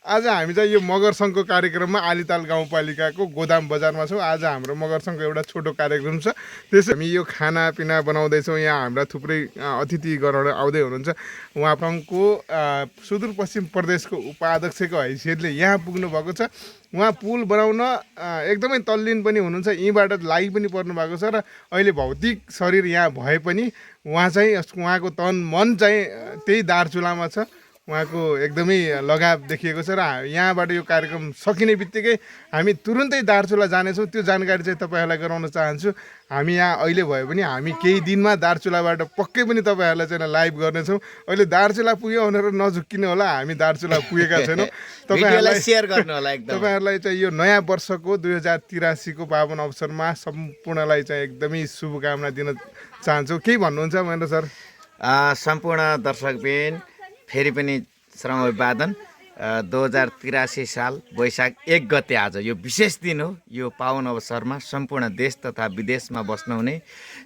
आज हामी चाहिँ यो मगर सङ्घको कार्यक्रममा आलीताल गाउँपालिकाको गोदाम बजारमा छौँ। आज हाम्रो मगर सङ्घको एउटा छोटो कार्यक्रम छ। त्यसै हामी यो खानापिना बनाउँदैछौँ। यहाँ हाम्रा थुप्रै अतिथिगणहरू आउँदै हुनुहुन्छ। उहाँ सङ्घको सुदूरपश्चिम प्रदेशको उपाध्यक्षको हैसियतले यहाँ पुग्नु भएको छ। उहाँ पुल बनाउन एकदमै तल्लीन पनि हुनुहुन्छ। यहीँबाट लागि पनि पर्नु भएको छ र अहिले भौतिक शरीर यहाँ भए पनि उहाँ चाहिँ उहाँको तन मन चाहिँ त्यही दार्चुलामा छ। उहाँको एकदमै लगाव देखिएको छ र यहाँबाट यो कार्यक्रम सकिने बित्तिकै हामी तुरुन्तै दार्चुला जानेछौँ। त्यो जानकारी चाहिँ तपाईँहरूलाई गराउन चाहन्छु। हामी यहाँ अहिले भए पनि हामी केही दिनमा दार्चुलाबाट पक्कै पनि तपाईँहरूलाई चाहिँ लाइभ गर्नेछौँ। अहिले दार्चुला पुग्यो भनेर नझुक्किनु होला, हामी दार्चुला पुगेका छैनौँ। तपाईँहरूलाई सेयर गर्नु होला एकदम। तपाईँहरूलाई चाहिँ यो नयाँ वर्षको 2083को पावन अवसरमा सम्पूर्णलाई चाहिँ एकदमै शुभकामना दिन चाहन्छु। केही भन्नुहुन्छ महेन्द्र सर? सम्पूर्ण दर्शकबिन फेरि पनि श्रम अभिवादन। 2083 साल वैशाख 1 गते आज यो विशेष दिन हो। यो पावन अवसरमा सम्पूर्ण देश तथा विदेशमा बस्नुहुने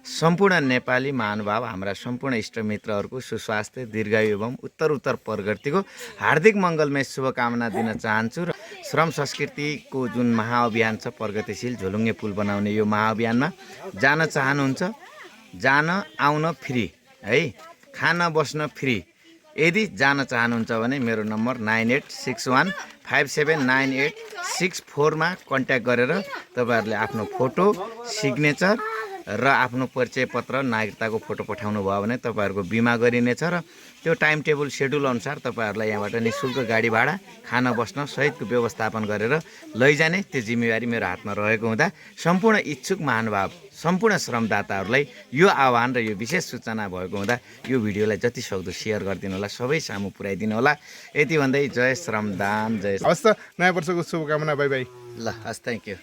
सम्पूर्ण नेपाली महानुभाव हाम्रा सम्पूर्ण इष्टमित्रहरूको सुस्वास्थ्य, दीर्घायु एवं उत्तर प्रगतिको हार्दिक मङ्गलमय शुभकामना दिन चाहन्छु। र श्रम संस्कृतिको जुन महाअभियान छ प्रगतिशील झोलुङ्गे पुल बनाउने यो महाअभियानमा जान चाहनुहुन्छ, जान आउन फ्री है, खान बस्न फ्री। यदि जान चाहनुहुन्छ भने मेरो नम्बर 9861579864 मा कन्ट्याक्ट गरेर तपाईँहरूले आफ्नो फोटो, सिग्नेचर र आफ्नो परिचय पत्र, नागरिकताको फोटो पठाउनु भयो भने तपाईँहरूको बिमा गरिनेछ र त्यो टाइम टेबल सेड्युल अनुसार तपाईँहरूलाई यहाँबाट निःशुल्क गाडी भाडा, खाना बस्न सहितको व्यवस्थापन गरेर लैजाने त्यो जिम्मेवारी मेरो हातमा रहेको हुँदा सम्पूर्ण इच्छुक महानुभाव, सम्पूर्ण श्रमदाताहरूलाई यो आह्वान र यो विशेष सूचना भएको हुँदा यो भिडियोलाई जति सक्दो सेयर गरिदिनु होला, सबै सामु पुर्याइदिनु होला। यति भन्दै जय श्रमदान, जय। हवस् त, नयाँ वर्षको शुभकामना। By by. ल हस्, थ्याङ्क यू।